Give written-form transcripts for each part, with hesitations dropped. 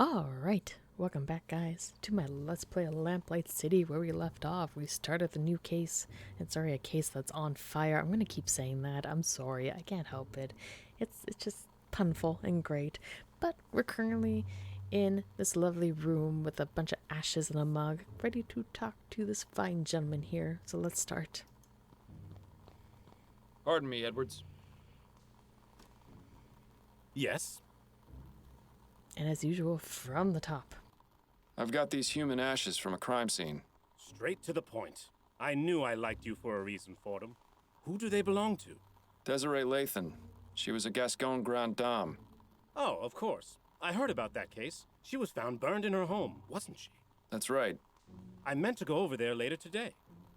Alright, welcome back guys to my Let's Play Lamplight City where we left off. We started the new case, and sorry, a case that's on fire. I'm gonna keep saying that, I'm sorry, I can't help it. It's just punful and great. But we're currently in this lovely room with a bunch of ashes and a mug, ready to talk to this fine gentleman here. So let's start. Pardon me, Edwards. Yes? And as usual, from the top. I've got these human ashes from a crime scene. Straight to the point. I knew I liked you for a reason, Fordham. Who do they belong to? Desiree Lathan. She was a Gascon Grand Dame. Oh, of course. I heard about that case. She was found burned in her home, wasn't she? That's right. I meant to go over there later today.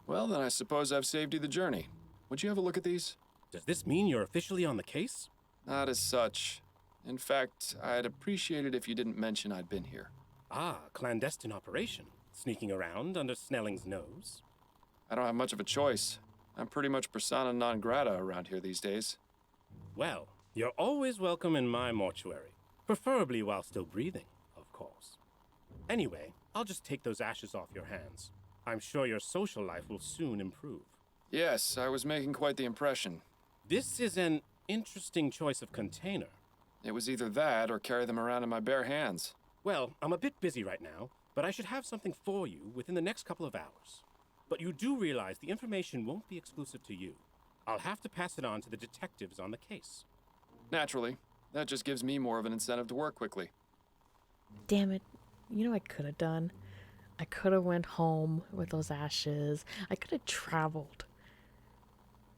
Well, then I suppose I've saved you the journey. Would you have a look at these? Does this mean you're officially on the case? Not as such. In fact, I'd appreciate it if you didn't mention I'd been here. Ah, clandestine operation. Sneaking around under Snelling's nose. I don't have much of a choice. I'm pretty much persona non grata around here these days. Well, you're always welcome in my mortuary. Preferably while still breathing, of course. Anyway, I'll just take those ashes off your hands. I'm sure your social life will soon improve. Yes, I was making quite the impression. This is an interesting choice of container. It was either that or carry them around in my bare hands. Well, I'm a bit busy right now, but I should have something for you within the next couple of hours. But you do realize the information won't be exclusive to you. I'll have to pass it on to the detectives on the case. Naturally. That just gives me more of an incentive to work quickly. Damn it. You know what I could have done? I could have went home with those ashes. I could have traveled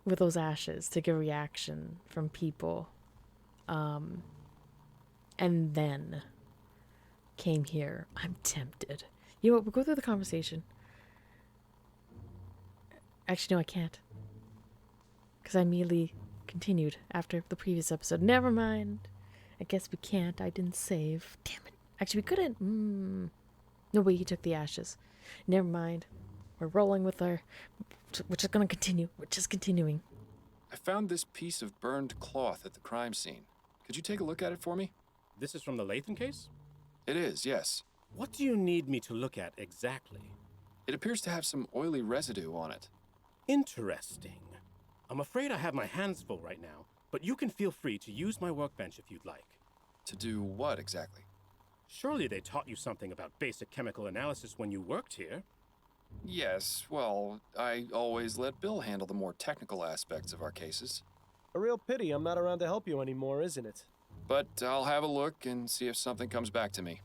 with those ashes to get a reaction from people. And then came here. I'm tempted. You know what? We'll go through the conversation. Actually, no, I can't. Because I immediately continued after the previous episode. Never mind. I guess we can't. I didn't save. Damn it. Actually, we couldn't. No way, he took the ashes. Never mind. We're rolling with our... We're just gonna continue. We're just continuing. I found this piece of burned cloth at the crime scene. Could you take a look at it for me? This is from the Lathan case? It is, yes. What do you need me to look at exactly? It appears to have some oily residue on it. Interesting. I'm afraid I have my hands full right now, but you can feel free to use my workbench if you'd like. To do what exactly? Surely they taught you something about basic chemical analysis when you worked here. Yes, well, I always let Bill handle the more technical aspects of our cases. A real pity I'm not around to help you anymore, isn't it? But I'll have a look and see if something comes back to me.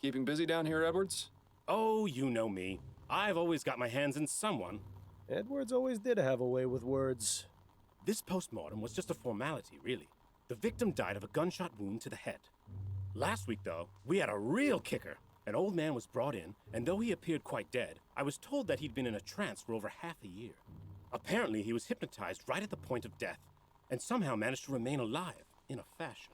Keeping busy down here, Edwards? Oh, you know me. I've always got my hands in someone. Edwards always did have a way with words. This postmortem was just a formality, really. The victim died of a gunshot wound to the head. Last week, though, we had a real kicker. An old man was brought in, and though he appeared quite dead, I was told that he'd been in a trance for over half a year. Apparently, he was hypnotized right at the point of death, and somehow managed to remain alive, in a fashion.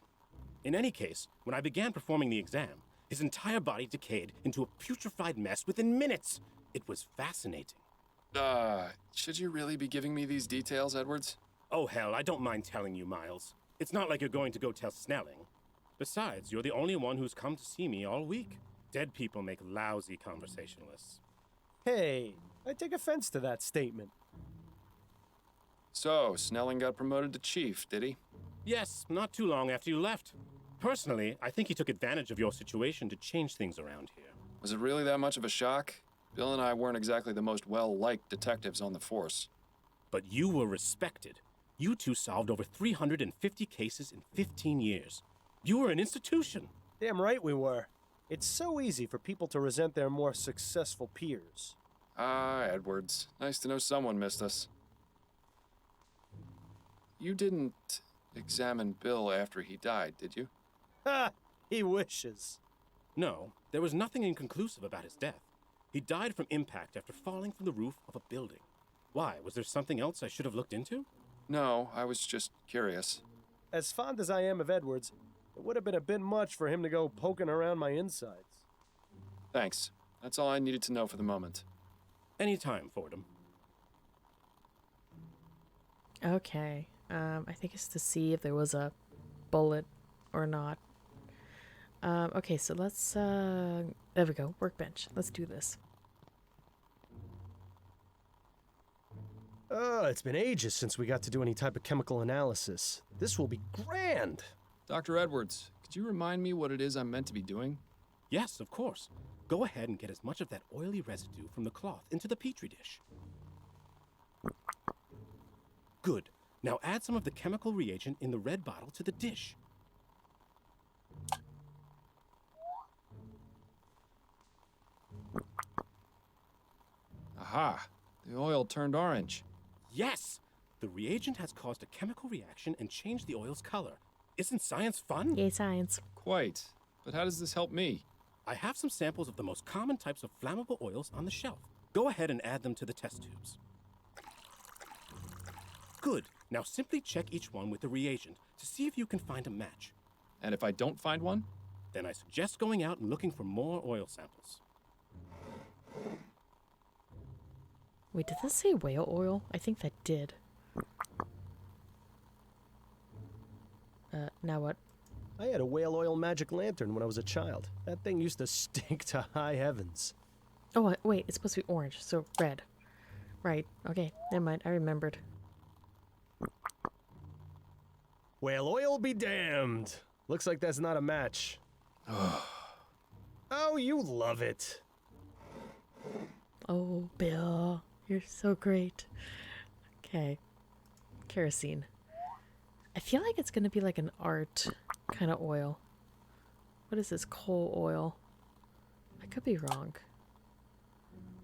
In any case, when I began performing the exam, his entire body decayed into a putrefied mess within minutes. It was fascinating. Should you really be giving me these details, Edwards? Oh hell, I don't mind telling you, Miles. It's not like you're going to go tell Snelling. Besides, you're the only one who's come to see me all week. Dead people make lousy conversationalists. Hey, I take offense to that statement. So, Snelling got promoted to chief, did he? Yes, not too long after you left. Personally, I think he took advantage of your situation to change things around here. Was it really that much of a shock? Bill and I weren't exactly the most well-liked detectives on the force. But you were respected. You two solved over 350 cases in 15 years. You were an institution. Damn right we were. It's so easy for people to resent their more successful peers. Ah, Edwards. Nice to know someone missed us. You didn't examine Bill after he died, did you? Ha! He wishes. No, there was nothing inconclusive about his death. He died from impact after falling from the roof of a building. Why, was there something else I should have looked into? No, I was just curious. As fond as I am of Edwards, it would have been a bit much for him to go poking around my insides. Thanks. That's all I needed to know for the moment. Anytime, Fordham. Okay. I think it's to see if there was a bullet or not. Okay, so let's, there we go, workbench. Let's do this. It's been ages since we got to do any type of chemical analysis. This will be grand! Dr. Edwards, could you remind me what it is I'm meant to be doing? Yes, of course. Go ahead and get as much of that oily residue from the cloth into the petri dish. Good. Now add some of the chemical reagent in the red bottle to the dish. Aha! The oil turned orange. Yes! The reagent has caused a chemical reaction and changed the oil's color. Isn't science fun? Yay, science. Quite. But how does this help me? I have some samples of the most common types of flammable oils on the shelf. Go ahead and add them to the test tubes. Good. Now simply check each one with the reagent to see if you can find a match. And if I don't find one? Then I suggest going out and looking for more oil samples. Wait, did this say whale oil? I think that did. Now what? I had a whale oil magic lantern when I was a child. That thing used to stink to high heavens. Oh, wait, it's supposed to be orange, so red. Right, okay, never mind, I remembered. Whale oil be damned! Looks like that's not a match. Oh, you love it. Oh, Bill, you're so great. Okay, kerosene. I feel like it's gonna be like an art kind of oil. What is this? Coal oil. I could be wrong.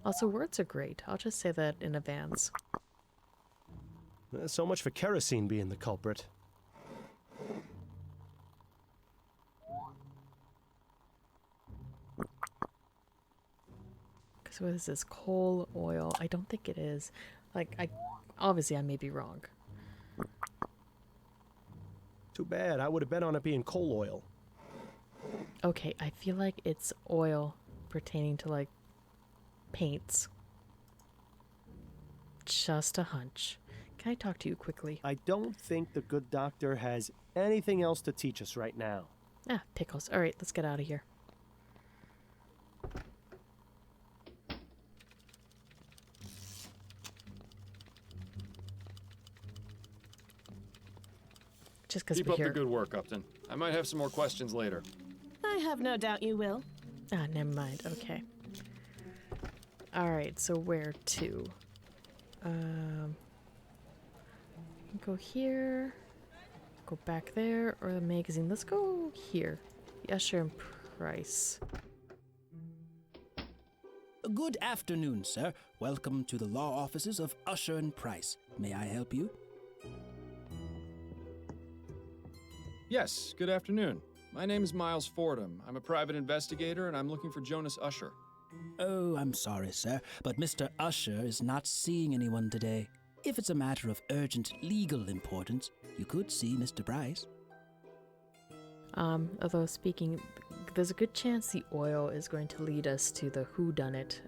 Also, words are great. I'll just say that in advance. So much for kerosene being the culprit. Because what is this? Coal oil. I don't think it is. Like, obviously I may be wrong. Too bad. I would have bet on it being coal oil. Okay, I feel like it's oil pertaining to, like, paints. Just a hunch. Can I talk to you quickly? I don't think the good doctor has anything else to teach us right now. Ah, pickles. Alright, let's get out of here. Just because Keep we're up here. the good work, Upton. I might have some more questions later. I have no doubt you will. Ah, never mind. Okay. Alright, so where to? Go here. Go back there. Or the magazine. Let's go here. The Usher and Price. Good afternoon, sir. Welcome to the law offices of Usher and Price. May I help you? Yes, good afternoon. My name is Miles Fordham. I'm a private investigator, and I'm looking for Jonas Usher. Oh, I'm sorry, sir, but Mr. Usher is not seeing anyone today. If it's a matter of urgent legal importance, you could see Mr. Price. Although speaking, there's a good chance the oil is going to lead us to the whodunit,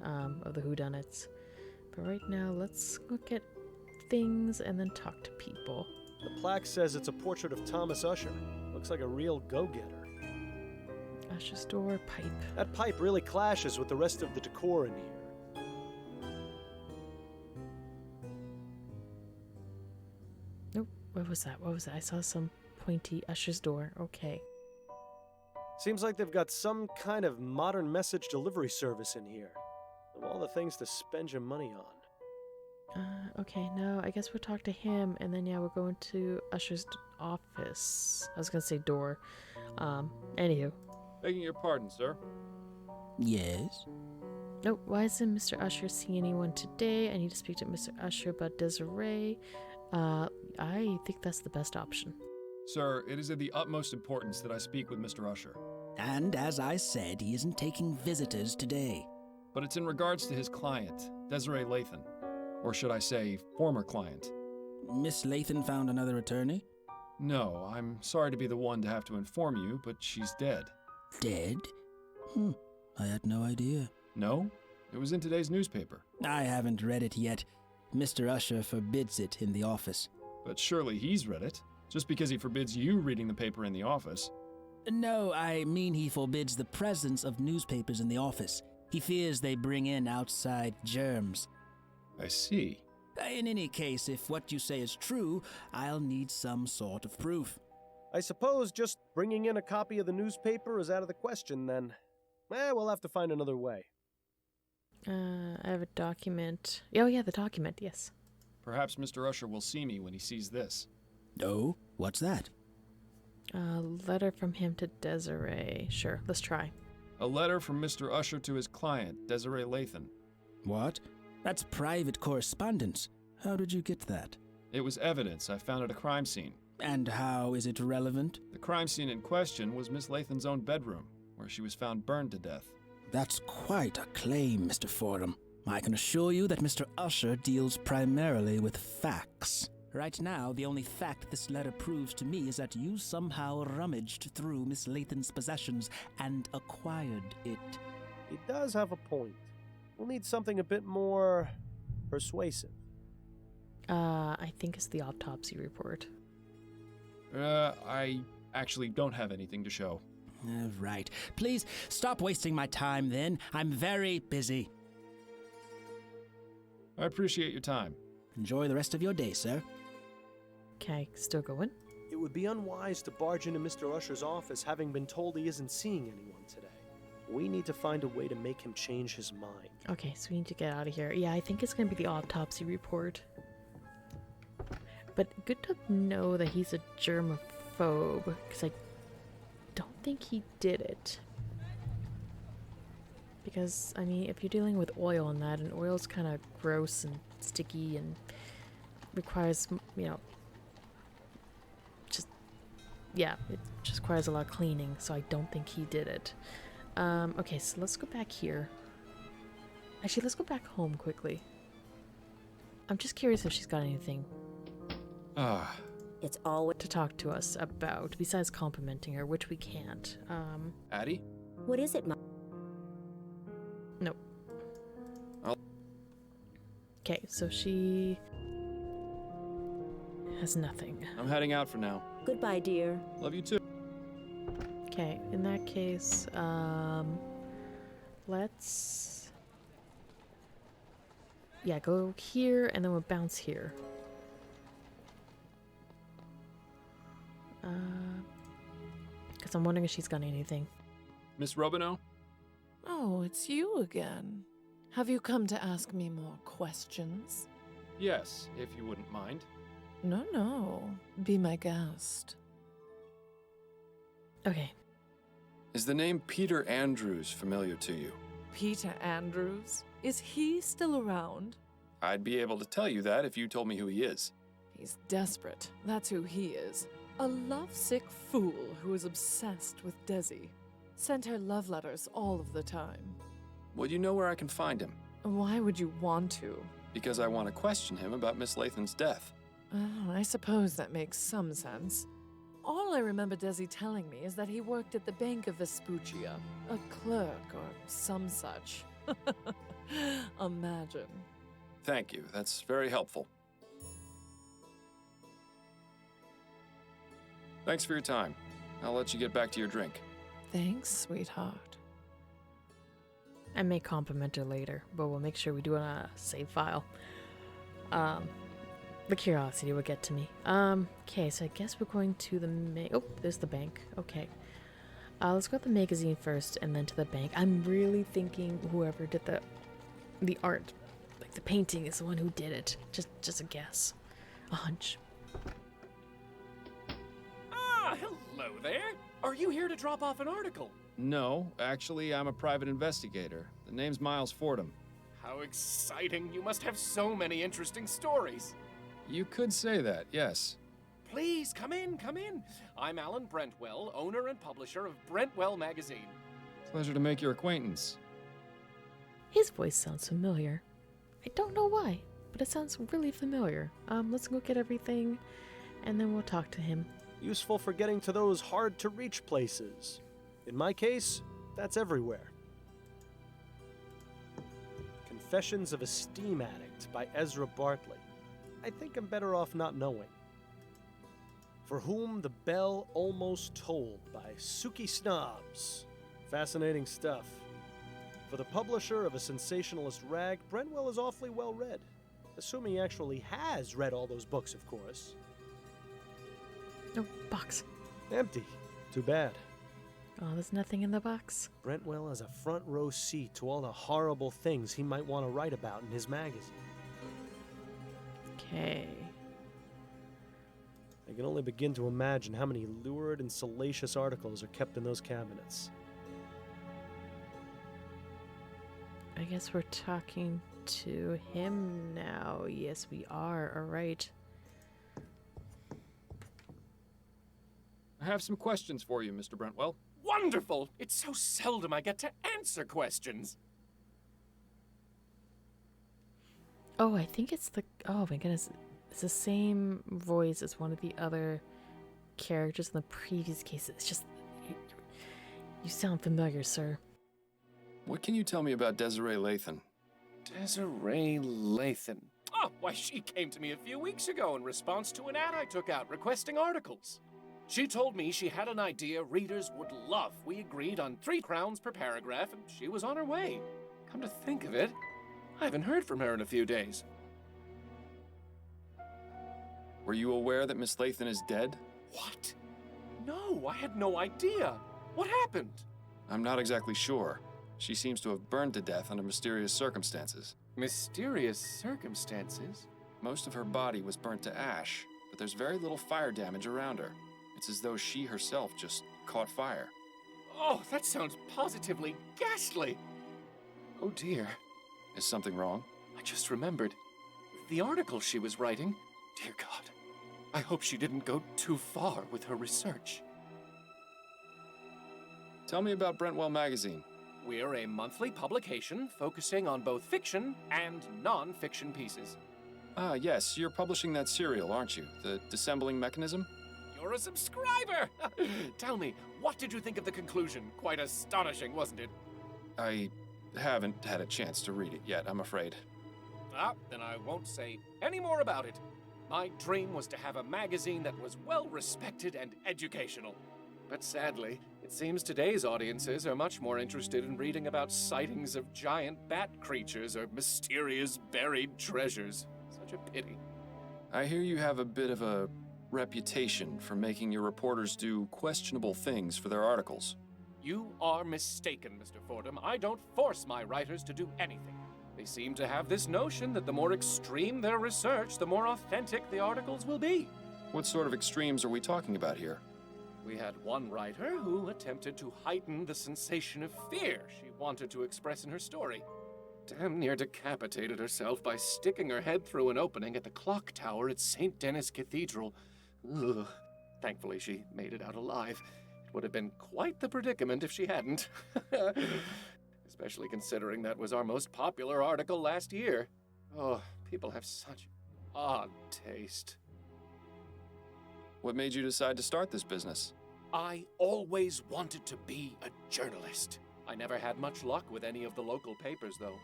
of the whodunits. But right now, let's look at things and then talk to people. The plaque says it's a portrait of Thomas Usher. Looks like a real go-getter. Usher's door, pipe. That pipe really clashes with the rest of the decor in here. Nope, what was that? What was that? I saw some pointy Usher's door. Okay. Seems like they've got some kind of modern message delivery service in here. Of all the things to spend your money on. Okay, no, I guess we'll talk to him, and then, yeah, we'll go into Usher's office. I was gonna say door. Anywho. Begging your pardon, sir. Yes? Nope, why isn't Mr. Usher seeing anyone today? I need to speak to Mr. Usher about Desiree. I think that's the best option. Sir, it is of the utmost importance that I speak with Mr. Usher. And as I said, he isn't taking visitors today. But it's in regards to his client, Desiree Lathan. Or should I say, former client. Miss Lathan found another attorney? No, I'm sorry to be the one to have to inform you, but she's dead. Dead? I had no idea. No? It was in today's newspaper. I haven't read it yet. Mr. Usher forbids it in the office. But surely he's read it, just because he forbids you reading the paper in the office. No, I mean he forbids the presence of newspapers in the office. He fears they bring in outside germs. I see. In any case, if what you say is true, I'll need some sort of proof. I suppose just bringing in a copy of the newspaper is out of the question then. We'll have to find another way. I have a document. Oh yeah, the document, yes. Perhaps Mr. Usher will see me when he sees this. Oh, what's that? A letter from him to Desiree. Sure, let's try. A letter from Mr. Usher to his client, Desiree Lathan. What? That's private correspondence. How did you get that? It was evidence I found at a crime scene. And how is it relevant? The crime scene in question was Miss Lathan's own bedroom, where she was found burned to death. That's quite a claim, Mr. Fordham. I can assure you that Mr. Usher deals primarily with facts. Right now, the only fact this letter proves to me is that you somehow rummaged through Miss Lathan's possessions and acquired it. He does have a point. We'll need something a bit more persuasive. I think it's the autopsy report. I actually don't have anything to show. Right. Please stop wasting my time then. I'm very busy. I appreciate your time. Enjoy the rest of your day, sir. Okay, still going? It would be unwise to barge into Mr. Usher's office having been told he isn't seeing anyone today. We need to find a way to make him change his mind. Okay, so we need to get out of here. Yeah, I think it's gonna be the autopsy report. But good to know that he's a germaphobe, because I don't think he did it. Because, I mean, if you're dealing with oil and that, and oil's kind of gross and sticky and requires, you know, it just requires a lot of cleaning, so I don't think he did it. Okay, so let's go back here. Actually, let's go back home quickly. I'm just curious if she's got anything It's always. to talk to us about, besides complimenting her, which we can't. Addie? What is it, Ma? Nope. I'll- Okay, so she has nothing. I'm heading out for now. Goodbye, dear. Love you too. Okay, in that case, let's... Yeah, go here, and then we'll bounce here. Because I'm wondering if she's got anything. Miss Robino? Oh, it's you again. Have you come to ask me more questions? Yes, if you wouldn't mind. No. Be my guest. Okay. Is the name Peter Andrews familiar to you? Peter Andrews? Is he still around? I'd be able to tell you that if you told me who he is. He's desperate. That's who he is. A lovesick fool who is obsessed with Desi. Sent her love letters all of the time. Well, you know where I can find him. Why would you want to? Because I want to question him about Miss Lathan's death. Oh, I suppose that makes some sense. All I remember Desi telling me is that he worked at the Bank of Vespuccia, a clerk or some such. Imagine. Thank you. That's very helpful. Thanks for your time. I'll let you get back to your drink. Thanks, sweetheart. I may compliment her later, but we'll make sure we do it on a save file. The curiosity will get to me. Okay, so I guess we're going to the oh, there's the bank. Okay. Let's go to the magazine first and then to the bank. I'm really thinking whoever did the art, like the painting, is the one who did it. Just a guess. A hunch. Ah, hello there. Are you here to drop off an article? No, actually, I'm a private investigator. The name's Miles Fordham. How exciting. You must have so many interesting stories. You could say that, yes. Please, come in, come in. I'm Alan Brentwell, owner and publisher of Brentwell Magazine. Pleasure to make your acquaintance. His voice sounds familiar. I don't know why, but it sounds really familiar. Let's go get everything, and then we'll talk to him. Useful for getting to those hard-to-reach places. In my case, that's everywhere. Confessions of a Steam Addict by Ezra Bartlett. I think I'm better off not knowing. For Whom the Bell Almost Tolled by Suki Snobs. Fascinating stuff. For the publisher of a sensationalist rag, Brentwell is awfully well read. Assuming he actually has read all those books, of course. No box. Empty. Too bad. Oh, there's nothing in the box. Brentwell has a front row seat to all the horrible things he might want to write about in his magazine. Okay. I can only begin to imagine how many lurid and salacious articles are kept in those cabinets. I guess we're talking to him now. Yes, we are. All right. I have some questions for you, Mr. Brentwell. Wonderful! It's so seldom I get to answer questions. Oh, I think it's the... Oh my goodness. It's the same voice as one of the other characters in the previous case. It's just... You sound familiar, sir. What can you tell me about Desiree Lathan? Desiree Lathan. Oh, why, she came to me a few weeks ago in response to an ad I took out requesting articles. She told me she had an idea readers would love. We agreed on 3 crowns per paragraph, and she was on her way. Come to think of it, I haven't heard from her in a few days. Were you aware that Miss Lathan is dead? What? No, I had no idea. What happened? I'm not exactly sure. She seems to have burned to death under mysterious circumstances. Mysterious circumstances? Most of her body was burnt to ash, but there's very little fire damage around her. It's as though she herself just caught fire. Oh, that sounds positively ghastly. Oh dear. Is something wrong? I just remembered. The article she was writing. Dear God. I hope she didn't go too far with her research. Tell me about Brentwell magazine. We're a monthly publication focusing on both fiction and non-fiction pieces. Ah, yes, you're publishing that serial, aren't you? The Dissembling Mechanism? You're a subscriber! Tell me, what did you think of the conclusion? Quite astonishing, wasn't it? I haven't had a chance to read it yet, I'm afraid. Ah, then I won't say any more about it. My dream was to have a magazine that was well-respected and educational. But sadly, it seems today's audiences are much more interested in reading about sightings of giant bat creatures or mysterious buried treasures. Such a pity. I hear you have a bit of a reputation for making your reporters do questionable things for their articles. You are mistaken, Mr. Fordham. I don't force my writers to do anything. They seem to have this notion that the more extreme their research, the more authentic the articles will be. What sort of extremes are we talking about here? We had one writer who attempted to heighten the sensation of fear she wanted to express in her story. Damn near decapitated herself by sticking her head through an opening at the clock tower at St. Denis Cathedral. Ugh. Thankfully, she made it out alive. It would have been quite the predicament if she hadn't. Especially considering that was our most popular article last year. Oh, people have such odd taste. What made you decide to start this business? I always wanted to be a journalist. I never had much luck with any of the local papers, though.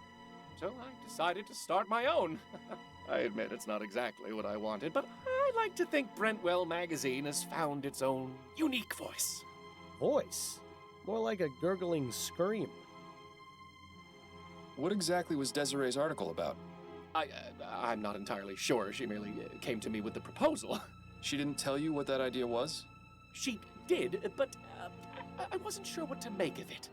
So I decided to start my own. I admit it's not exactly what I wanted, but I like to think Brentwell magazine has found its own unique voice. Voice? More like a gurgling scream. What exactly was Desiree's article about? I'm not entirely sure. She merely came to me with the proposal. She didn't tell you what that idea was? She did, but I wasn't sure what to make of it.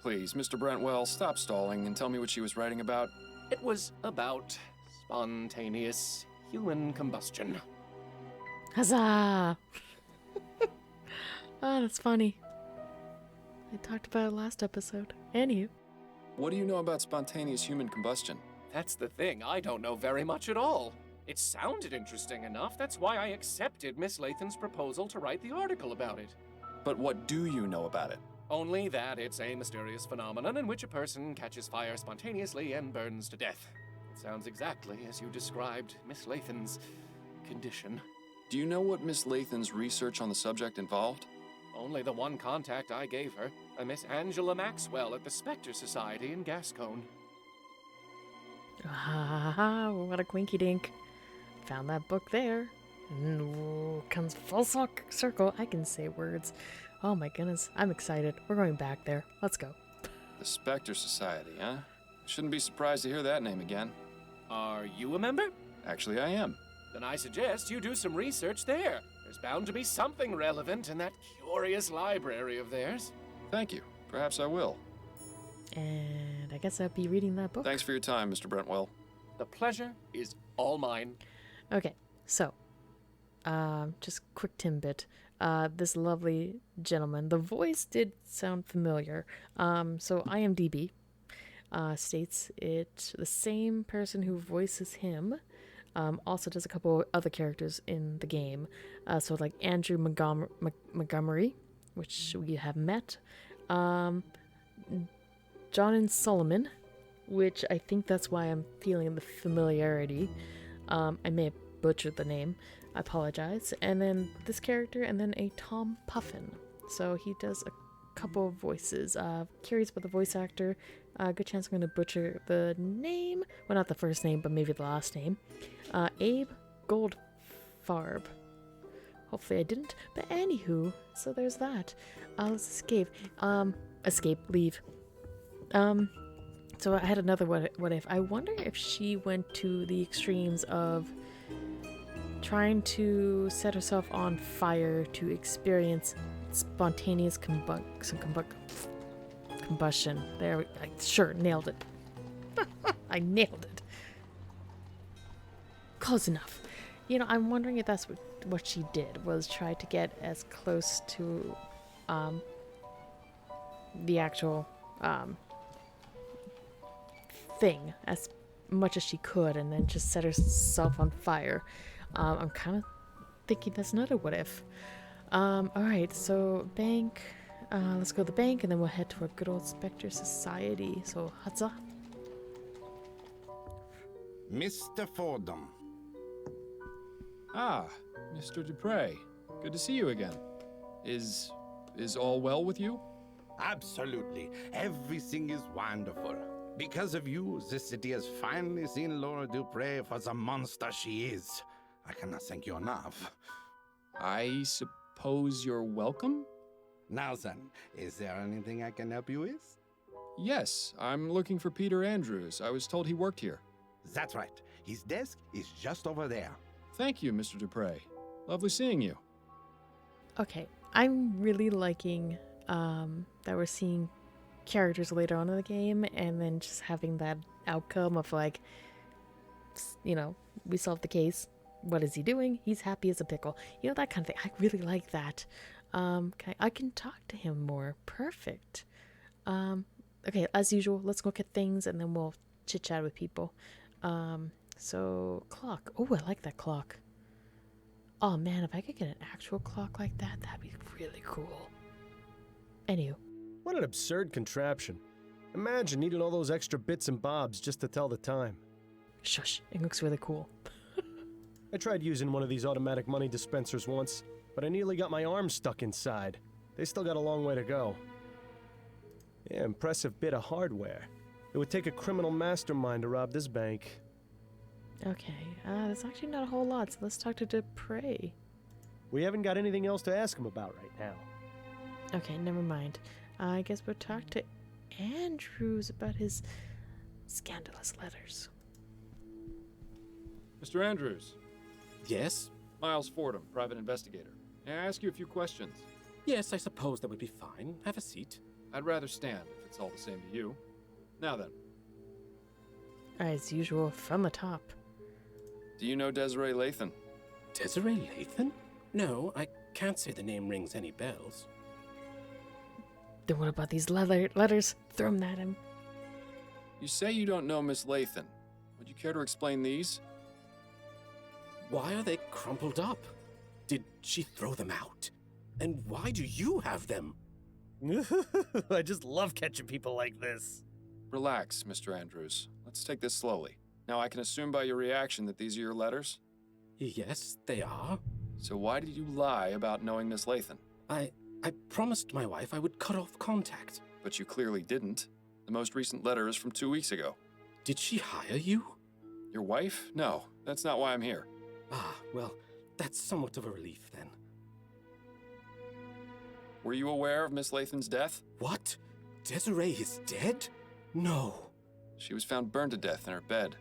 Please, Mr. Brentwell, stop stalling and tell me what she was writing about. It was about spontaneous human combustion. Huzzah! Oh, that's funny. I talked about it last episode. And you. What do you know about spontaneous human combustion? That's the thing, I don't know very much at all. It sounded interesting enough, that's why I accepted Miss Lathan's proposal to write the article about it. But what do you know about it? Only that it's a mysterious phenomenon in which a person catches fire spontaneously and burns to death. It sounds exactly as you described Miss Lathan's condition. Do you know what Miss Lathan's research on the subject involved? Only the one contact I gave her, a Miss Angela Maxwell at the Spectre Society in Gascon. Ah, what a quinky dink. Found that book there. Comes full circle. I can say words. Oh my goodness, I'm excited. We're going back there. Let's go. The Spectre Society, huh? Shouldn't be surprised to hear that name again. Are you a member? Actually, I am. Then I suggest you do some research there. There's bound to be something relevant in that curious library of theirs. Thank you. Perhaps I will. And I guess I'll be reading that book. Thanks for your time, Mr. Brentwell. The pleasure is all mine. Okay, so, just quick tidbit. This lovely gentleman, the voice did sound familiar. So IMDb states it the same person who voices him also does a couple other characters in the game. So like Andrew Montgomery, which we have met. John and Solomon, which I think that's why I'm feeling the familiarity. I may have butchered the name. I apologize. And then this character, and then a Tom Puffin. So he does a couple of voices. Curious about the voice actor. Good chance I'm going to butcher the name. Well, not the first name, but maybe the last name. Abe Goldfarb. Hopefully I didn't. But anywho, so there's that. Let's escape. Leave. So I had another what if. I wonder if she went to the extremes of trying to set herself on fire to experience spontaneous combustion. There, sure, nailed it. I nailed it. Close enough. You know, I'm wondering if that's what she did, was try to get as close to the actual thing as much as she could, and then just set herself on fire. I'm kind of thinking that's another what if. Alright, so bank. Let's go to the bank, and then we'll head to our good old Spectre Society. So, huzzah. Mr. Fordham. Ah, Mr. Dupre. Good to see you again. Is all well with you? Absolutely. Everything is wonderful. Because of you, this city has finally seen Laura Dupre for the monster she is. I cannot thank you enough. I suppose you're welcome? Now then, is there anything I can help you with? Yes, I'm looking for Peter Andrews. I was told he worked here. That's right. His desk is just over there. Thank you, Mr. Dupre. Lovely seeing you. Okay, I'm really liking that we're seeing characters later on in the game, and then just having that outcome of like, you know, we solved the case. What is he doing? He's happy as a pickle. You know, that kind of thing. I really like that. I can talk to him more. Perfect. Okay, as usual, let's look at things, and then we'll chit-chat with people. So, clock. Oh, I like that clock. Oh, man, if I could get an actual clock like that, that'd be really cool. Anywho. What an absurd contraption. Imagine needing all those extra bits and bobs just to tell the time. Shush, it looks really cool. I tried using one of these automatic money dispensers once, but I nearly got my arm stuck inside. They still got a long way to go. Yeah, impressive bit of hardware. It would take a criminal mastermind to rob this bank. Okay, there's actually not a whole lot, so let's talk to Dupre. We haven't got anything else to ask him about right now. Okay, never mind. I guess we'll talk to Andrews about his scandalous letters. Mr. Andrews. Yes? Miles Fordham, private investigator. May I ask you a few questions? Yes, I suppose that would be fine. Have a seat. I'd rather stand, if it's all the same to you. Now then. As usual, from the top. Do you know Desiree Lathan? Desiree Lathan? No, I can't say the name rings any bells. Then what about these letters? Throw them at him. You say you don't know Miss Lathan. Would you care to explain these? Why are they crumpled up? Did she throw them out? And why do you have them? I just love catching people like this. Relax, Mr. Andrews. Let's take this slowly. Now, I can assume by your reaction that these are your letters? Yes, they are. So why did you lie about knowing Miss Lathan? I promised my wife I would cut off contact. But you clearly didn't. The most recent letter is from 2 weeks ago. Did she hire you? Your wife? No, that's not why I'm here. Ah, well, That's somewhat of a relief, then. Were you aware of Miss Lathan's death? What? Desiree is dead? No. She was found burned to death in her bed.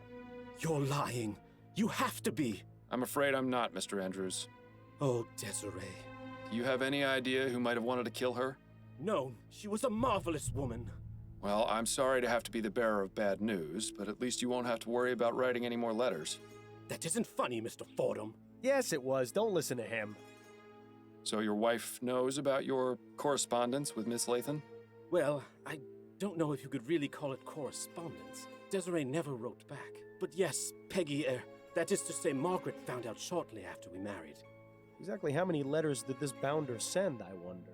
You're lying. You have to be. I'm afraid I'm not, Mr. Andrews. Oh, Desiree. Do you have any idea who might have wanted to kill her? No, she was a marvelous woman. Well, I'm sorry to have to be the bearer of bad news, but at least you won't have to worry about writing any more letters. That isn't funny, Mr. Fordham. Yes, it was. Don't listen to him. So your wife knows about your correspondence with Miss Lathan? Well, I don't know if you could really call it correspondence. Desiree never wrote back. But yes, Peggy, that is to say, Margaret found out shortly after we married. Exactly how many letters did this bounder send, I wonder?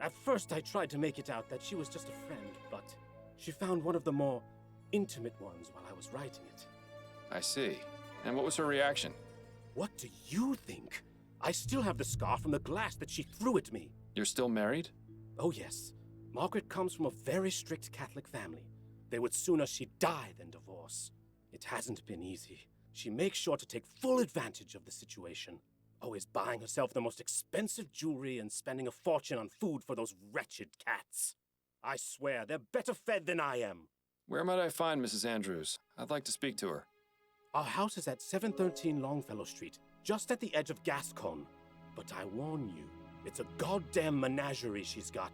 At first, I tried to make it out that she was just a friend, but she found one of the more intimate ones while I was writing it. I see. And what was her reaction? What do you think? I still have the scar from the glass that she threw at me. You're still married? Oh, yes. Margaret comes from a very strict Catholic family. They would sooner she'd die than divorce. It hasn't been easy. She makes sure to take full advantage of the situation, always buying herself the most expensive jewelry and spending a fortune on food for those wretched cats. I swear, they're better fed than I am. Where might I find Mrs. Andrews? I'd like to speak to her. Our house is at 713 Longfellow Street, just at the edge of Gascon. But I warn you, it's a goddamn menagerie she's got.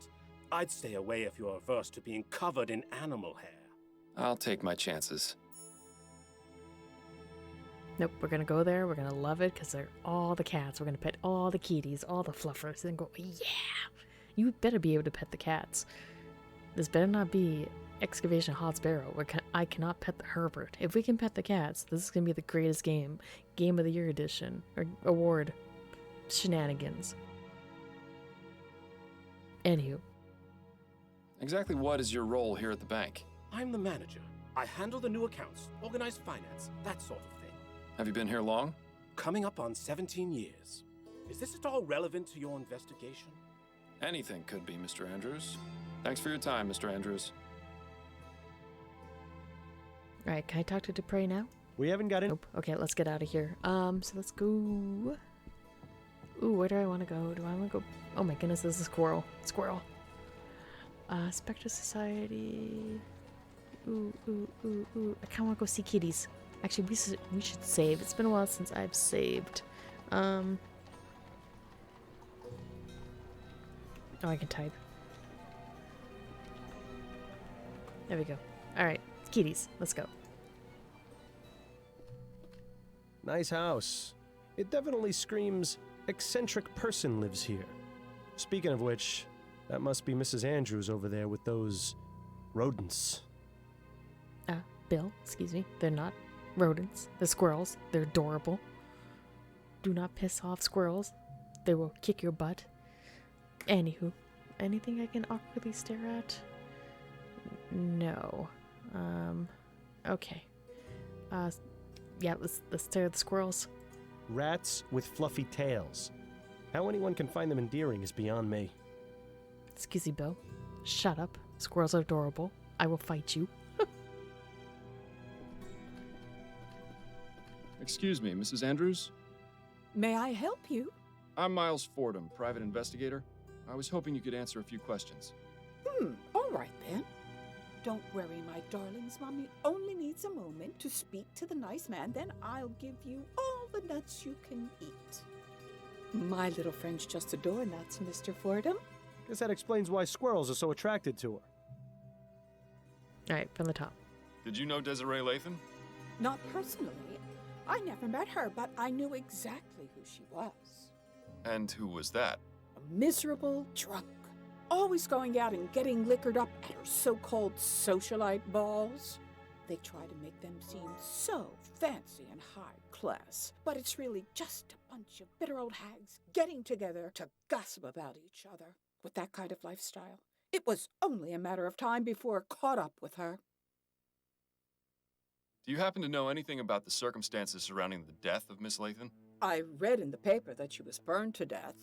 I'd stay away if you're averse to being covered in animal hair. I'll take my chances. Nope, we're gonna go there, we're gonna love it, because they're all the cats. We're gonna pet all the kitties, all the fluffers, and go, yeah! You better be able to pet the cats. This better not be Excavation Hot Sparrow, where I cannot pet the Herbert. If we can pet the cats, this is gonna be the greatest game. Game of the Year edition, or award. Shenanigans. Anywho. Exactly what is your role here at the bank? I'm the manager. I handle the new accounts, organize finance, that sort of thing. Have you been here long? Coming up on 17 years. Is this at all relevant to your investigation? Anything could be, Mr. Andrews. Thanks for your time, Mr. Andrews. Alright, can I talk to Dupre now? We haven't got in. Nope. Okay, let's get out of here. So let's go. Ooh, where do I want to go? Do I want to go? Oh my goodness, this is a squirrel. Squirrel. Spectre Society. Ooh. I kind of want to go see kitties. Actually, we should save. It's been a while since I've saved. Oh, I can type. There we go. Alright, kitties. Let's go. Nice house. It definitely screams, eccentric person lives here. Speaking of which, that must be Mrs. Andrews over there with those rodents. Bill, excuse me. They're not rodents. They're squirrels. They're adorable. Do not piss off squirrels. They will kick your butt. Anywho, anything I can awkwardly stare at? No. Okay. Yeah, let's stare at the squirrels. Rats with fluffy tails. How anyone can find them endearing is beyond me. Excuse me, Bill. Shut up. Squirrels are adorable. I will fight you. Excuse me, Mrs. Andrews? May I help you? I'm Miles Fordham, private investigator. I was hoping you could answer a few questions. All right then. Don't worry, my darlings. Mommy only needs a moment to speak to the nice man, then I'll give you all the nuts you can eat. My little friends just adore nuts, Mr. Fordham. Guess that explains why squirrels are so attracted to her. Alright, from the top. Did you know Desiree Lathan? Not personally. I never met her, but I knew exactly who she was. And who was that? A miserable drunk. Always going out and getting liquored up at her so-called socialite balls. They try to make them seem so fancy and high class, but it's really just a bunch of bitter old hags getting together to gossip about each other. With that kind of lifestyle, it was only a matter of time before it caught up with her. Do you happen to know anything about the circumstances surrounding the death of Miss Lathan? I read in the paper that she was burned to death.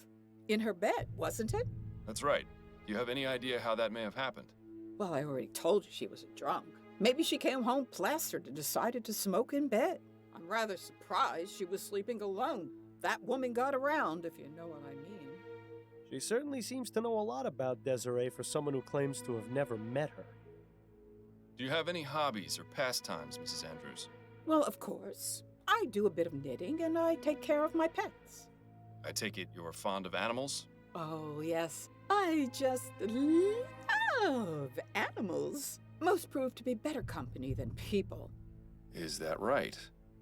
In her bed, wasn't it? That's right. Do you have any idea how that may have happened? Well, I already told you she was a drunk. Maybe she came home plastered and decided to smoke in bed. I'm rather surprised she was sleeping alone. that woman got around, if you know what I mean. She certainly seems to know a lot about Desiree for someone who claims to have never met her. Do you have any hobbies or pastimes, Mrs. Andrews? Well, of course. I do a bit of knitting and I take care of my pets. I take it you're fond of animals? Oh, yes. I just love animals. Most prove to be better company than people. Is that right?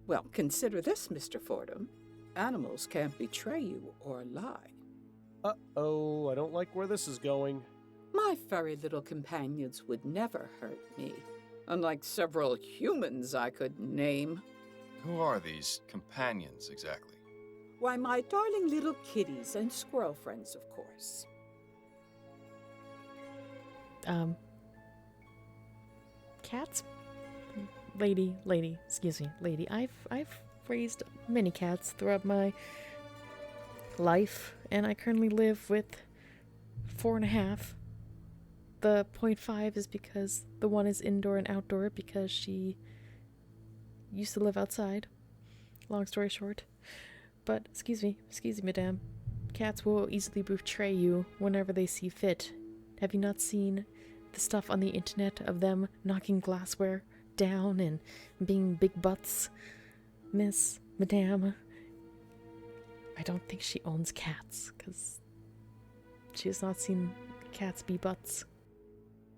Well, consider this, Mr. Fordham. Animals can't betray you or lie. Uh-oh, I don't like where this is going. My furry little companions would never hurt me, unlike several humans I could name. Who are these companions exactly? Why, my darling little kitties and squirrel friends, of course. Cats? Lady, excuse me, lady. I've raised many cats throughout my life, and I currently live with 4.5. The 0.5 is because the one is indoor and outdoor because she used to live outside. Long story short. But, excuse me, madame. Cats will easily betray you whenever they see fit. Have you not seen the stuff on the internet of them knocking glassware down and being big butts? Madame, I don't think she owns cats, because she has not seen cats be butts.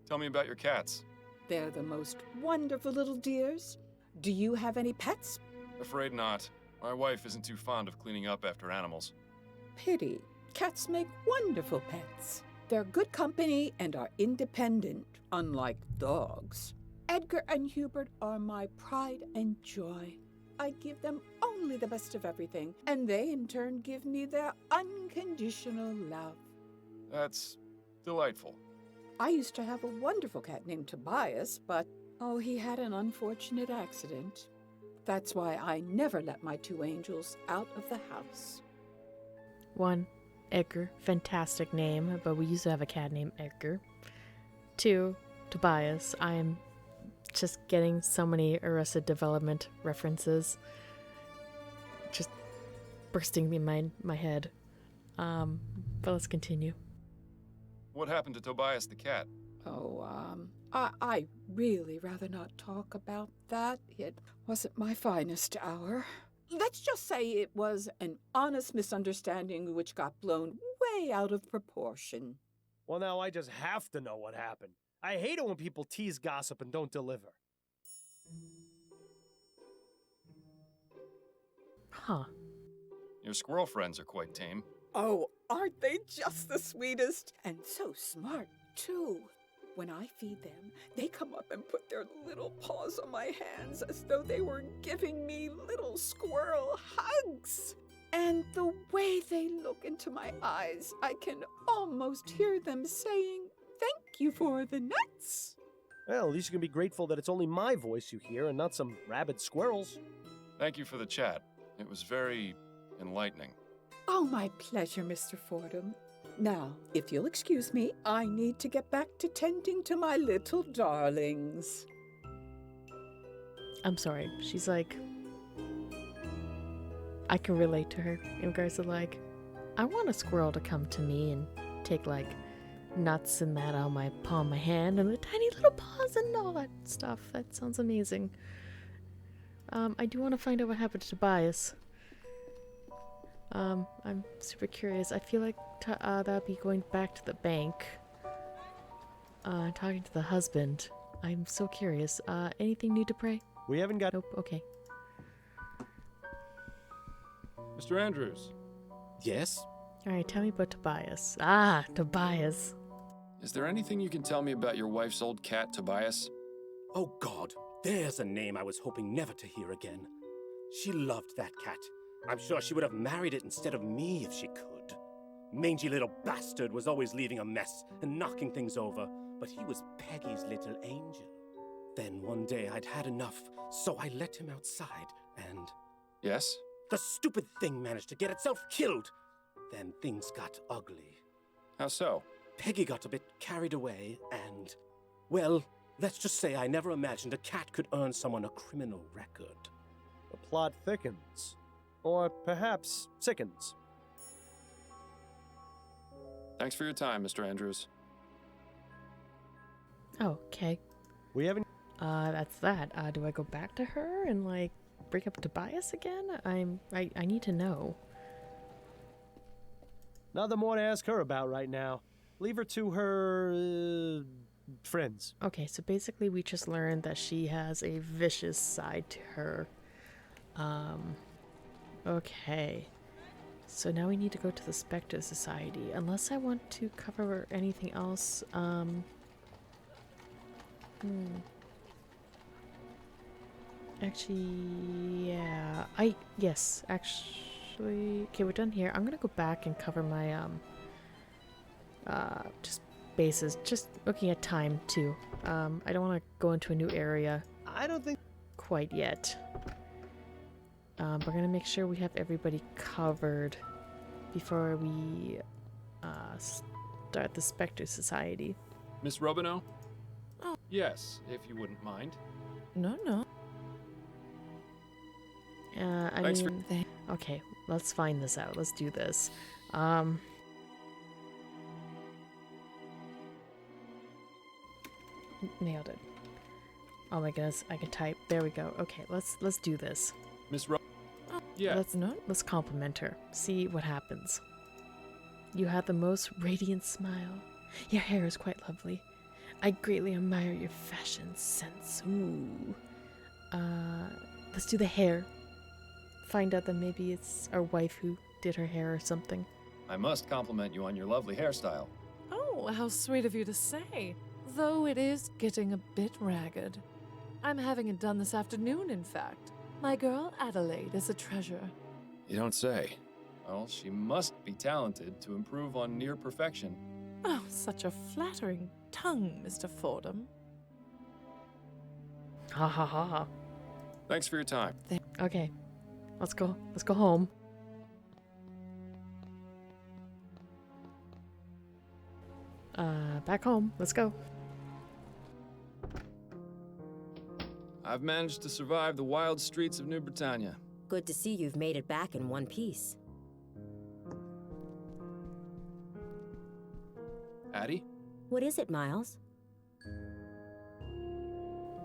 Tell me about your cats. They're the most wonderful little dears. Do you have any pets? Afraid not. My wife isn't too fond of cleaning up after animals. Pity. Cats make wonderful pets. They're good company and are independent, unlike dogs. Edgar and Hubert are my pride and joy. I give them only the best of everything, and they in turn give me their unconditional love. That's delightful. I used to have a wonderful cat named Tobias, but, oh, he had an unfortunate accident. That's why I never let my two angels out of the house. 1, Edgar, fantastic name, but we used to have a cat named Edgar. 2, Tobias. I am just getting so many Arrested Development references. Just bursting in my head. But let's continue. What happened to Tobias the cat? Oh, I really rather not talk about that. It wasn't my finest hour. Let's just say it was an honest misunderstanding which got blown way out of proportion. Well, now I just have to know what happened. I hate it when people tease gossip and don't deliver. Huh. Your squirrel friends are quite tame. Oh, aren't they just the sweetest? And so smart, too. When I feed them, they come up and put their little paws on my hands as though they were giving me little squirrel hugs. And the way they look into my eyes, I can almost hear them saying, "Thank you for the nuts." Well, at least you can be grateful that it's only my voice you hear and not some rabid squirrels. Thank you for the chat. It was very enlightening. Oh, my pleasure, Mr. Fordham. Now, if you'll excuse me, I need to get back to tending to my little darlings. I'm sorry. She's like... I can relate to her in regards to like, I want a squirrel to come to me and take like nuts and that on my palm of my hand and the tiny little paws and all that stuff. That sounds amazing. I do want to find out what happened to Tobias. I'm super curious. I feel like that'd be going back to the bank. Talking to the husband. I'm so curious. Anything new to pray? We haven't got... Nope, okay. Mr. Andrews. Yes? Alright, tell me about Tobias. Tobias. Is there anything you can tell me about your wife's old cat, Tobias? Oh, God. There's a name I was hoping never to hear again. She loved that cat. I'm sure she would have married it instead of me if she could. Mangy little bastard was always leaving a mess and knocking things over, but he was Peggy's little angel. Then one day I'd had enough, so I let him outside, and... Yes? The stupid thing managed to get itself killed. Then things got ugly. How so? Peggy got a bit carried away, and... Well, let's just say I never imagined a cat could earn someone a criminal record. The plot thickens. Or perhaps sickens. Thanks for your time, Mr. Andrews. Oh, okay. We haven't. That's that. Do I go back to her and like break up Tobias again? I need to know. Nothing more to ask her about right now. Leave her to her friends. Okay, so basically we just learned that she has a vicious side to her. Okay. So now we need to go to the Spectre Society. Unless I want to cover anything else, Actually, yeah. Actually, okay, we're done here. I'm gonna go back and cover my, just bases. Just looking at time, too. I don't want to go into a new area I don't think. quite yet. We're gonna make sure we have everybody covered before we, start the Spectre Society. Miss Robineau? Oh. Yes, if you wouldn't mind. No, no. Thanks for- Okay, let's find this out. Let's do this. Nailed it. Oh my goodness, I can type. There we go. Okay, let's do this. Miss Ro... Yeah. Let's compliment her. See what happens. You have the most radiant smile. Your hair is quite lovely. I greatly admire your fashion sense. Ooh. Let's do the hair. Find out that maybe it's our wife who did her hair or something. I must compliment you on your lovely hairstyle. Oh, how sweet of you to say. Though it is getting a bit ragged. I'm having it done this afternoon, in fact. My girl Adelaide is a treasure. You don't say. Well, she must be talented to improve on near perfection. Oh, such a flattering tongue, Mr. Fordham. Ha ha ha ha. Thanks for your time. Okay. Let's go. Let's go home. Back home. Let's go. I've managed to survive the wild streets of New Britannia. Good to see you've made it back in one piece. Addie? What is it, Miles?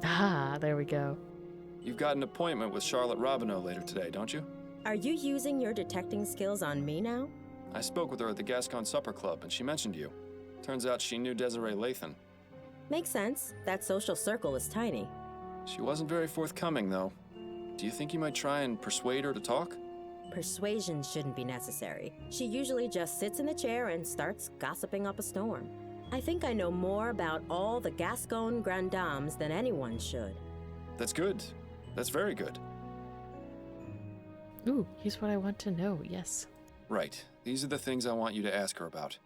Ah, there we go. You've got an appointment with Charlotte Robineau later today, don't you? Are you using your detecting skills on me now? I spoke with her at the Gascon Supper Club, and she mentioned you. Turns out she knew Desiree Lathan. Makes sense. That social circle is tiny. She wasn't very forthcoming, though. Do you think you might try and persuade her to talk? Persuasion shouldn't be necessary. She usually just sits in the chair and starts gossiping up a storm. I think I know more about all the Gascon Grand Dames than anyone should. That's good. That's very good. Ooh, here's what I want to know. Yes. Right. These are the things I want you to ask her about.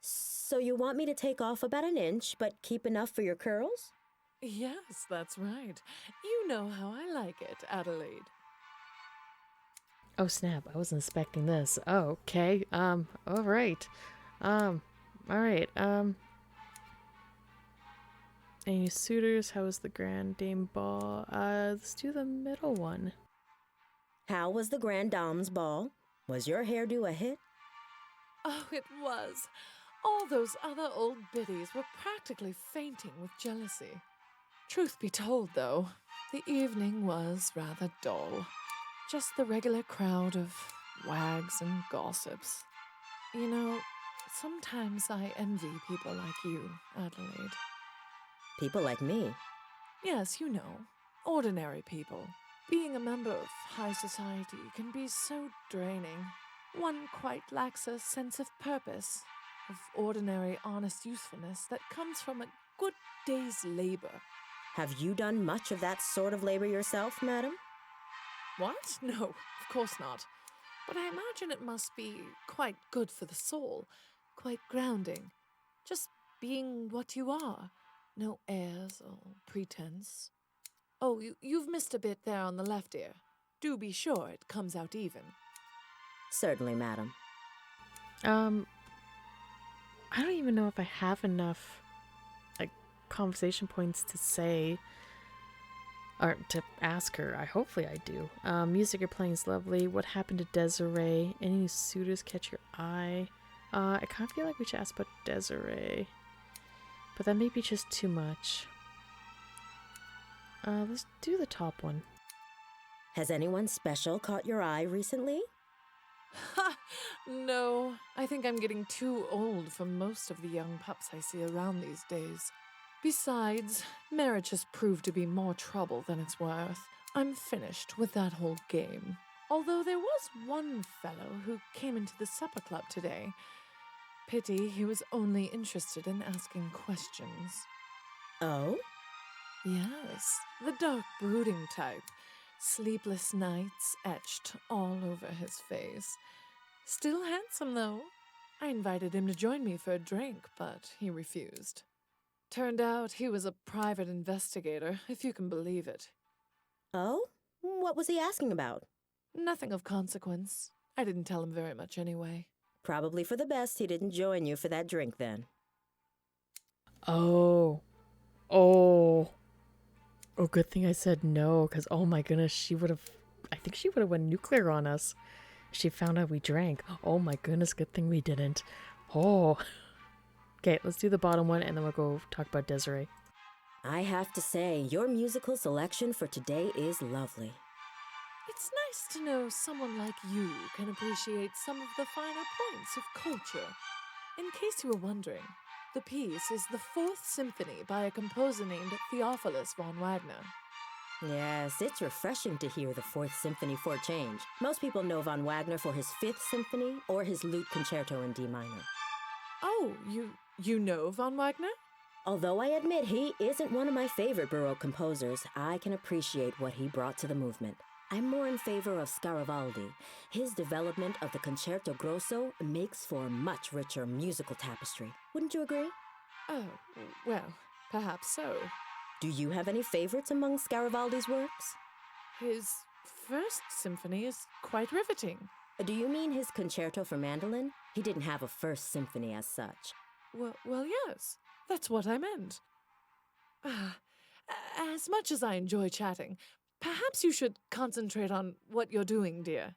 So you want me to take off about an inch, but keep enough for your curls? Yes, that's right. You know how I like it, Adelaide. Oh snap, I wasn't expecting this. Oh, okay. Alright. Alright, any suitors? How was the Grand Dame Ball? Let's do the middle one. How was the Grand Dame's ball? Was your hairdo a hit? Oh, it was. All those other old biddies were practically fainting with jealousy. Truth be told, though, the evening was rather dull. Just the regular crowd of wags and gossips. You know, sometimes I envy people like you, Adelaide. People like me? Yes, you know, ordinary people. Being a member of high society can be so draining. One quite lacks a sense of purpose, of ordinary, honest usefulness that comes from a good day's labor. Have you done much of that sort of labor yourself, madam? What? No, of course not. But I imagine it must be quite good for the soul, quite grounding. Just being what you are. No airs or pretense. Oh, you've missed a bit there on the left ear. Do be sure it comes out even. Certainly, madam. I don't even know if I have enough, like, conversation points to say, Or to ask her. Hopefully I do. Music you're playing is lovely. What happened to Desiree? Any new suitors catch your eye? I kind of feel like we should ask about Desiree. But that may be just too much. Let's do the top one. Has anyone special caught your eye recently? Ha! No, I think I'm getting too old for most of the young pups I see around these days. Besides, marriage has proved to be more trouble than it's worth. I'm finished with that whole game. Although there was one fellow who came into the supper club today. Pity he was only interested in asking questions. Oh? Yes, the dark brooding type. Sleepless nights etched all over his face. Still handsome, though. I invited him to join me for a drink, but he refused. Turned out he was a private investigator, if you can believe it. Oh? What was he asking about? Nothing of consequence. I didn't tell him very much anyway. Probably for the best he didn't join you for that drink then. Oh. Oh. Oh, good thing I said no, because oh my goodness, I think she would have went nuclear on us. She found out we drank. Oh my goodness, good thing we didn't. Oh. Okay, let's do the bottom one and then we'll go talk about Desiree. I have to say, your musical selection for today is lovely. It's nice to know someone like you can appreciate some of the finer points of culture. In case you were wondering, the piece is the Fourth Symphony by a composer named Theophilus von Wagner. Yes, it's refreshing to hear the Fourth Symphony for a change. Most people know von Wagner for his Fifth Symphony or his Lute Concerto in D minor. Oh, you know von Wagner? Although I admit he isn't one of my favorite Baroque composers, I can appreciate what he brought to the movement. I'm more in favor of Scaravaldi. His development of the Concerto Grosso makes for a much richer musical tapestry. Wouldn't you agree? Oh, well, perhaps so. Do you have any favorites among Scaravaldi's works? His First Symphony is quite riveting. Do you mean his Concerto for Mandolin? He didn't have a First Symphony as such. Well, yes. That's what I meant. As much as I enjoy chatting, perhaps you should concentrate on what you're doing, dear.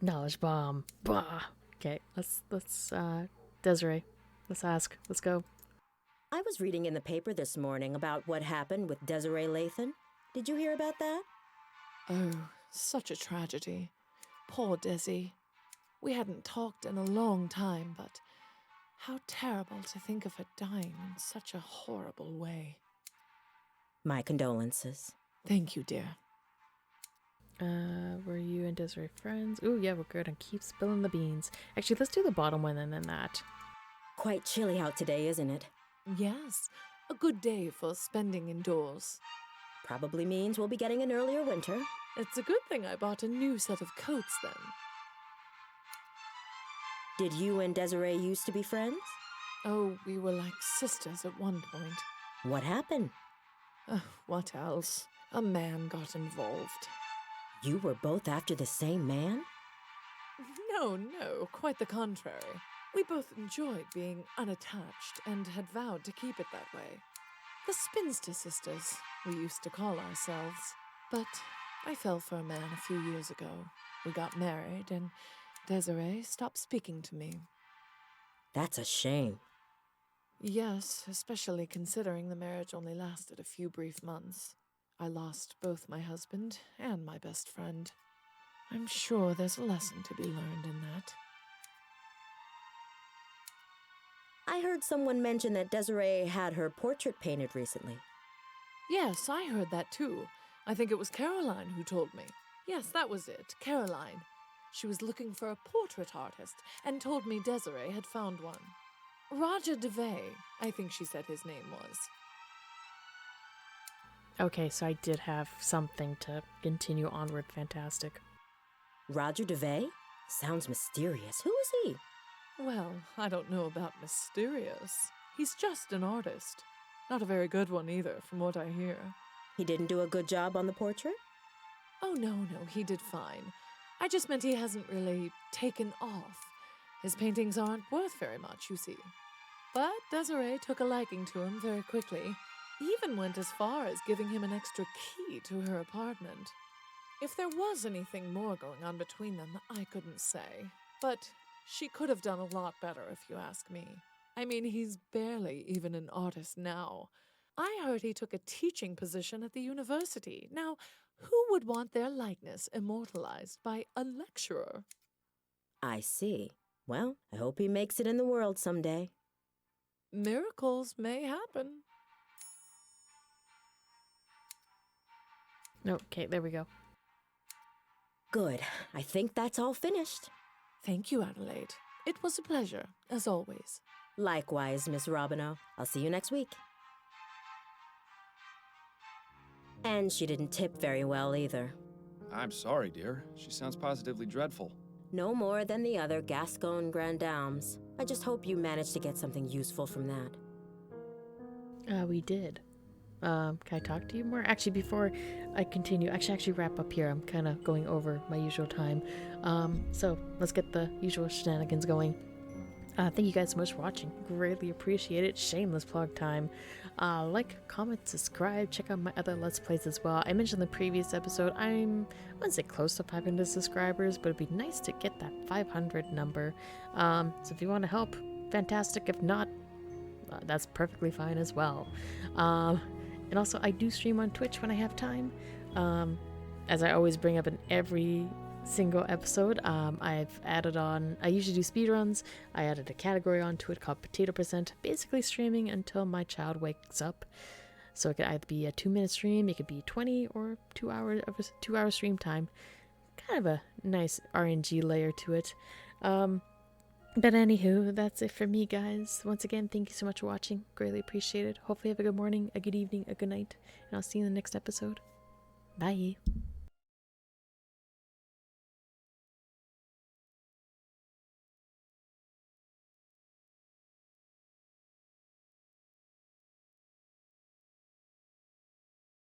Knowledge bomb. Bah. Okay, let's Desiree. Let's ask. Let's go. I was reading in the paper this morning about what happened with Desiree Lathan. Did you hear about that? Oh, such a tragedy. Poor Desi. We hadn't talked in a long time, but how terrible to think of her dying in such a horrible way. My condolences. Thank you, dear. Were you and Desiree friends? Ooh, yeah, we're good. And keep spilling the beans. Actually, let's do the bottom one and then that. Quite chilly out today, isn't it? Yes, a good day for spending indoors. Probably means we'll be getting an earlier winter. It's a good thing I bought a new set of coats then. Did you and Desiree used to be friends? Oh, we were like sisters at one point. What happened? What else? A man got involved. You were both after the same man? No, quite the contrary. We both enjoyed being unattached and had vowed to keep it that way. The spinster sisters, we used to call ourselves. But I fell for a man a few years ago. We got married and Desiree stopped speaking to me. That's a shame. Yes, especially considering the marriage only lasted a few brief months. I lost both my husband and my best friend. I'm sure there's a lesson to be learned in that. I heard someone mention that Desiree had her portrait painted recently. Yes, I heard that too. I think it was Caroline who told me. Yes, that was it, Caroline. She was looking for a portrait artist and told me Desiree had found one. Roger DeVay, I think she said his name was. Okay, so I did have something to continue onward. Fantastic. Roger DeVay? Sounds mysterious. Who is he? Well, I don't know about mysterious. He's just an artist. Not a very good one either, from what I hear. He didn't do a good job on the portrait? Oh, no, he did fine. I just meant he hasn't really taken off. His paintings aren't worth very much, you see. But Desiree took a liking to him very quickly. even went as far as giving him an extra key to her apartment. If there was anything more going on between them, I couldn't say. But she could have done a lot better, if you ask me. I mean, he's barely even an artist now. I heard he took a teaching position at the university. Now, who would want their likeness immortalized by a lecturer? I see. Well, I hope he makes it in the world someday. Miracles may happen. Okay, there we go. Good. I think that's all finished. Thank you, Adelaide. It was a pleasure, as always. Likewise, Miss Robinow. I'll see you next week. And she didn't tip very well either. I'm sorry, dear. She sounds positively dreadful. No more than the other Gascon Grandames. I just hope you managed to get something useful from that. We did. Can I talk to you more? Actually, before I continue, actually wrap up here. I'm kind of going over my usual time. So let's get the usual shenanigans going. Thank you guys so much for watching. Greatly appreciate it. Shameless plug time. Like, comment, subscribe, check out my other Let's Plays as well. I mentioned in the previous episode, I wouldn't say close to 500 subscribers, but it'd be nice to get that 500 number. So if you want to help, fantastic. If not, that's perfectly fine as well. And also, I do stream on Twitch when I have time. As I always bring up in every single episode, I've added on, I usually do speedruns. I added a category onto it called Potato Percent, basically streaming until my child wakes up. So it could either be a 2-minute stream, it could be 20 or 2 hours of 2 hour stream time. Kind of a nice RNG layer to it. But anywho, that's it for me, guys. Once again, thank you so much for watching. Greatly appreciate it. Hopefully you have a good morning, a good evening, a good night, and I'll see you in the next episode. Bye.